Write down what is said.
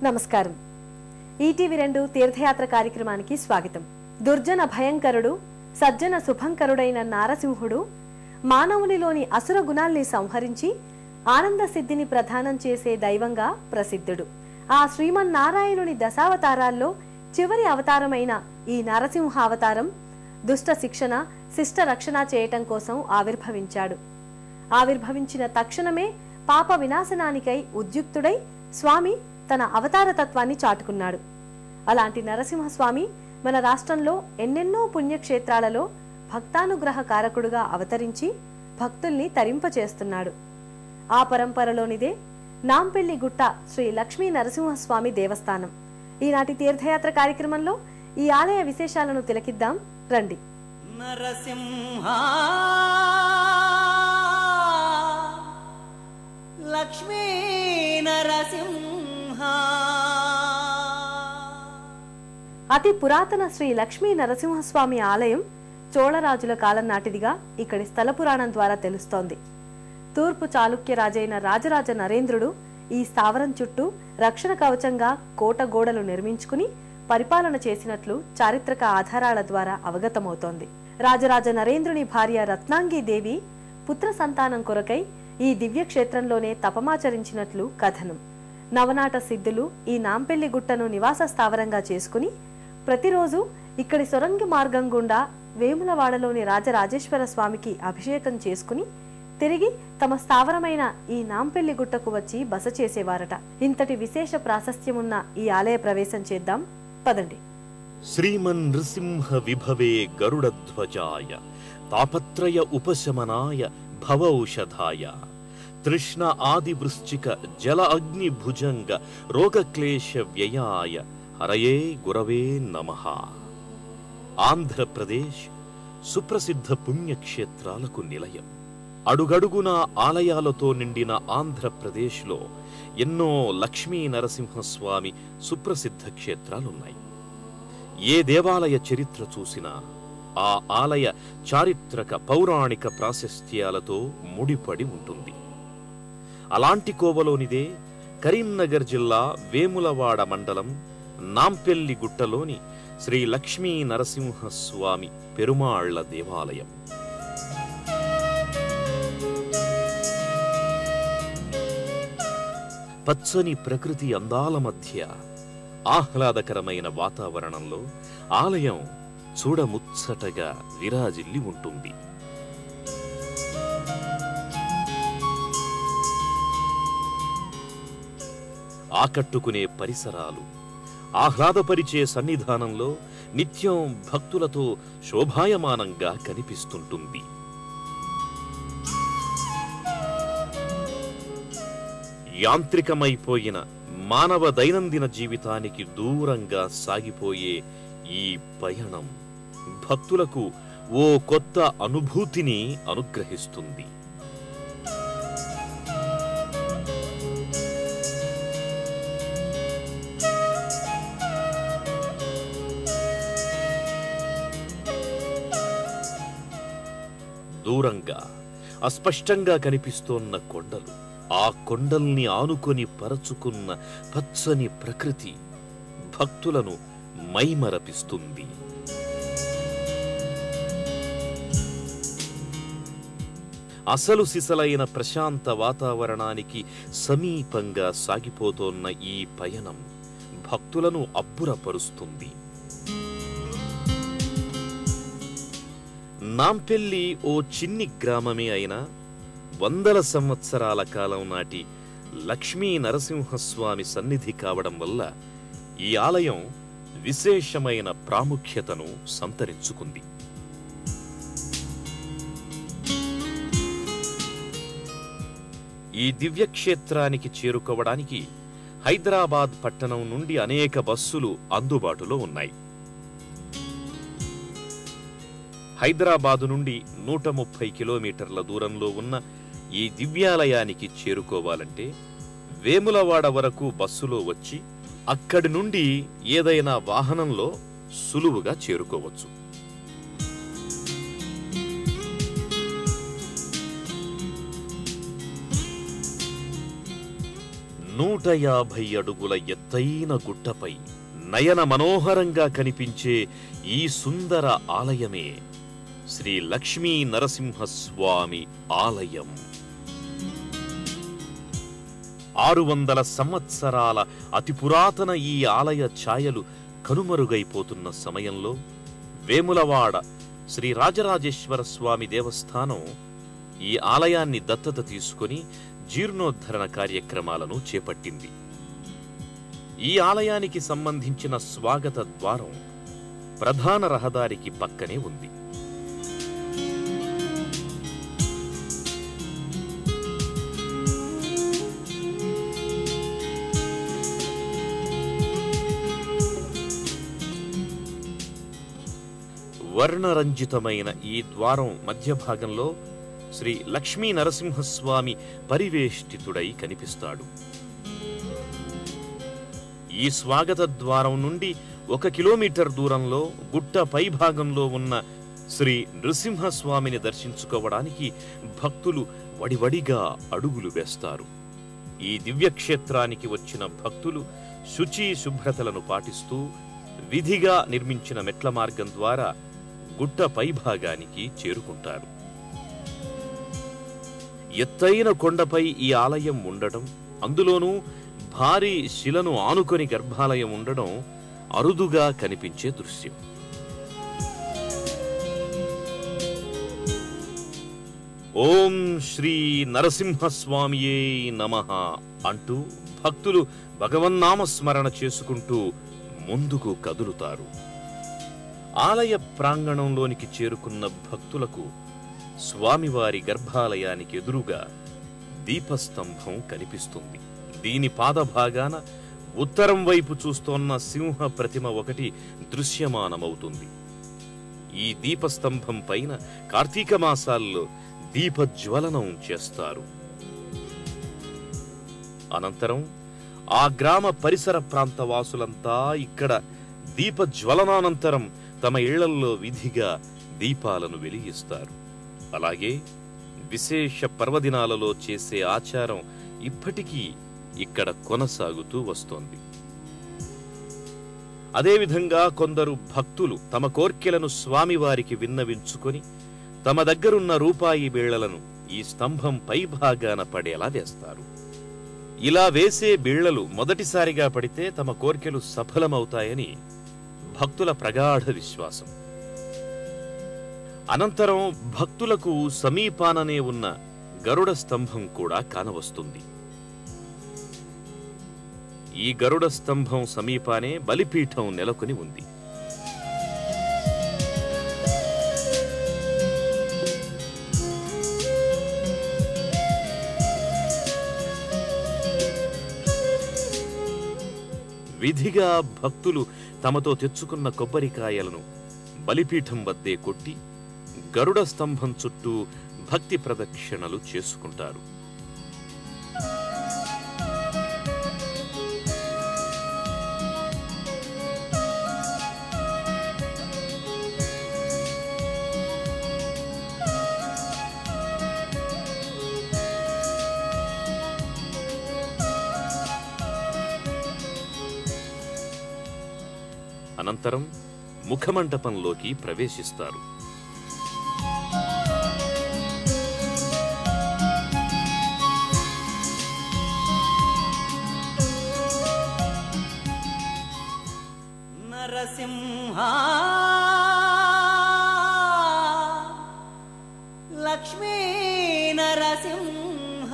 నమస్కారం. ఈటీవీ2 తీర్థయాత్ర కార్యక్రమానికి స్వాగతం. దుర్జన భయంకరుడు, సజ్జన శుభంకరుడైన నారసింహుడు మానవునిలోని అసుర గుణాల్ని సంహరించి ఆనంద సిద్ధిని ప్రదానం చేసే దైవంగా ప్రసిద్ధుడు. ఆ శ్రీమన్నారాయణుని దశావతారాల్లో చివరి అవతారమైన ఈ నరసింహ అవతారం దుష్ట శిక్షణ, శిష్ట రక్షణ చేయటం కోసం ఆవిర్భవించాడు. ఆవిర్భవించిన తక్షణమే పాప వినాశనానికై ఉద్యుక్తుడై స్వామి తన అవతార తత్వాన్ని చాటుకున్నాడు. అలాంటి నరసింహస్వామి మన రాష్ట్రంలో ఎన్నెన్నో పుణ్యక్షేత్రాలలో భక్తానుగ్రహ కారకుడుగా అవతరించి భక్తుల్ని తరింపచేస్తున్నాడు. ఆ పరంపరలోనిదే నాంపెల్లి గుట్ట శ్రీ లక్ష్మీ నరసింహస్వామి దేవస్థానం. ఈనాటి తీర్థయాత్ర కార్యక్రమంలో ఈ ఆలయ విశేషాలను తిలకిద్దాం రండి. నరసింహ లక్ష్మీ నరసింహ. అతి పురాతన శ్రీ లక్ష్మీ నరసింహస్వామి ఆలయం చోళరాజుల కాలం నాటిదిగా ఇక్కడి స్థల పురాణం ద్వారా తెలుస్తోంది. తూర్పు చాళుక్య రాజైన రాజరాజ నరేంద్రుడు ఈ స్థావరం చుట్టూ రక్షణ కవచంగా కోట గోడలు నిర్మించుకుని పరిపాలన చేసినట్లు చారిత్రక ఆధారాల ద్వారా అవగతమవుతోంది. రాజరాజ నరేంద్రుని భార్య రత్నాంగి దేవి పుత్ర సంతానం కొరకై ఈ దివ్యక్షేత్రంలోనే తపమాచరించినట్లు కథనం. నవనాట సిద్ధులు ఈ నాంపెల్లి గుట్టను నివాస స్థావరంగా చేసుకుని ప్రతిరోజు ఇక్కడి సొరంగి మార్గం గుండా వేములవాడలోని రాజరాజేశ్వర స్వామికి అభిషేకం చేసుకుని తిరిగి తమ స్థావరమైన ఈ నాంపెల్లి గుట్టకు వచ్చి బస చేసేవారట. ఇంతటి విశేష ప్రాశస్త్యమున్న ఈ ఆలయ ప్రవేశం చేద్దాం పదండి. శ్రీమన్ నృసింహ విభవే గరుడధ్వజాయ తాపత్రయ ఉపశమనాయ భవౌషధాయ తృష్ణ ఆది వృశ్చిక జల అగ్ని భుజంగ రోగక్లేశ వ్యయాయ హరయే గురవే నమః. ఆంధ్రప్రదేశ్ సుప్రసిద్ధ పుణ్యక్షేత్రాలకు నిలయం. అడుగడుగున ఆలయాలతో నిండిన ఆంధ్రప్రదేశ్లో ఎన్నో లక్ష్మీ నరసింహస్వామి సుప్రసిద్ధ క్షేత్రాలున్నాయి. ఏ దేవాలయ చరిత్ర చూసినా ఆ ఆలయ చారిత్రక పౌరాణిక ప్రాశస్త్యాలతో ముడిపడి ఉంటుంది. అలాంటి కోవలోనిదే కరీంనగర్ జిల్లా వేములవాడ మండలం నాంపెల్లి గుట్టలోని శ్రీ లక్ష్మీ నరసింహస్వామి పెరుమాళ్ల దేవాలయం. పచ్చని ప్రకృతి అందాల మధ్య ఆహ్లాదకరమైన వాతావరణంలో ఆలయం చూడముచ్చటగా విరాజిల్లి ఉంటుంది. ఆకట్టుకునే పరిసరాలు, ఆహ్లాదపరిచే సన్నిధానంలో నిత్యం భక్తులతో శోభాయమానంగా కనిపిస్తుంటుంది. యాంత్రికమైపోయిన మానవ దైనందిన జీవితానికి దూరంగా సాగిపోయే ఈ పయనం భక్తులకు ఓ కొత్త అనుభూతిని అనుగ్రహిస్తుంది. దూరంగా అస్పష్టంగా కనిపిస్తోన్న కొండలు, ఆ కొండల్ని ఆనుకొని పరచుకున్న పచ్చని ప్రకృతి భక్తులను మైమరపిస్తుంది. అసలు సిసలైన ప్రశాంత వాతావరణానికి సమీపంగా సాగిపోతోన్న ఈ పయనం భక్తులను అబ్బురపరుస్తుంది. నాంపెల్లి ఓ చిన్ని గ్రామమే అయినా వందల సంవత్సరాల కాలం నాటి లక్ష్మీ నరసింహస్వామి సన్నిధి కావడం వల్ల ఈ ఆలయం విశేషమైన ప్రాముఖ్యతను సంతరించుకుంది. ఈ దివ్యక్షేత్రానికి చేరుకోవడానికి హైదరాబాద్ పట్టణం నుండి అనేక బస్సులు అందుబాటులో ఉన్నాయి. హైదరాబాదు నుండి 130 కిలోమీటర్ల దూరంలో ఉన్న ఈ దివ్యాలయానికి చేరుకోవాలంటే వేములవాడ వరకు బస్సులో వచ్చి అక్కడి నుండి ఏదైనా వాహనంలో సులువుగా చేరుకోవచ్చు. 150 అడుగుల ఎత్తైన గుట్టపై నయన మనోహరంగా కనిపించే ఈ సుందర ఆలయమే శ్రీ లక్ష్మీ నరసింహస్వామి ఆలయం. 600 సంవత్సరాల అతి పురాతన ఈ ఆలయ ఛాయలు కనుమరుగైపోతున్న సమయంలో వేములవాడ శ్రీ రాజరాజేశ్వర స్వామి దేవస్థానం ఈ ఆలయాన్ని దత్తత తీసుకుని జీర్ణోద్ధరణ కార్యక్రమాలను చేపట్టింది. ఈ ఆలయానికి సంబంధించిన స్వాగత ద్వారం ప్రధాన రహదారికి పక్కనే ఉంది. వర్ణరంజితమైన ఈ ద్వారం మధ్య భాగంలో శ్రీ లక్ష్మీ నరసింహస్వామి పరివేష్టితుడై కనిపిస్తాడు. ఈ స్వాగత ద్వారం నుండి 1 కిలోమీటర్ దూరంలో గుట్ట పై భాగంలో ఉన్న శ్రీ నృసింహస్వామిని దర్శించుకోవడానికి భక్తులు వడివడిగా అడుగులు వేస్తారు. ఈ దివ్యక్షేత్రానికి వచ్చిన భక్తులు శుచి శుభ్రతలను పాటిస్తూ విధిగా నిర్మించిన మెట్ల మార్గం ద్వారా గుట్ట పై భాగానికి చేరుకుంటారు. ఎత్తైన కొండపై ఈ ఆలయం ఉండడం, అందులోనూ భారీ శిలను ఆనుకొని గర్భాలయం ఉండడం అరుదుగా కనిపించే దృశ్యం. ఓం శ్రీ నరసింహస్వామియే నమః అంటూ భక్తులు భగవన్నామస్మరణ చేసుకుంటూ ముందుకు కదులుతారు. ఆలయ ప్రాంగణంలోనికి చేరుకున్న భక్తులకు స్వామివారి గర్భాలయానికి ఎదురుగా దీపస్తంభం కనిపిస్తుంది. దీని పాదభాగాన ఉత్తరం వైపు చూస్తోన్న సింహ ప్రతిమ ఒకటి దృశ్యమానమవుతుంది. ఈ దీపస్తంభం పైన కార్తీక మాసాల్లో దీపజ్వలనం చేస్తారు. అనంతరం ఆ గ్రామ పరిసర ప్రాంత వాసులంతా ఇక్కడ దీపజ్వలనానంతరం తమ ఇళ్లల్లో విధిగా దీపాలను వెలిగిస్తారు. అలాగే విశేష పర్వదినాలలో చేసే ఆచారం ఇప్పటికీ ఇక్కడ కొనసాగుతూ వస్తోంది. అదేవిధంగా కొందరు భక్తులు తమ కోర్కెలను స్వామివారికి విన్నవించుకొని తమ దగ్గరున్న రూపాయి బీళ్లలను ఈ స్తంభం పై భాగాన పడేలా వేస్తారు. ఇలా వేసే బీళ్లలు మొదటిసారిగా పడితే తమ కోర్కెలు సఫలమవుతాయని భక్తుల ప్రగాఢ విశ్వాసం. అనంతరం భక్తులకు సమీపాననే ఉన్న గరుడ స్తంభం కూడా కానవస్తుంది. ఈ గరుడ స్తంభం సమీపానే బలిపీఠం నెలకొని ఉంది. విధిగా భక్తులు తమతో తెచ్చుకున్న కొబ్బరికాయలను బలిపీఠం వద్దే కొట్టి గరుడ స్తంభం చుట్టూ భక్తి ప్రదక్షిణలు చేసుకుంటారు. అనంతరం ముఖమండపంలోకి ప్రవేశిస్తారు. నరసింహ లక్ష్మీ నరసింహ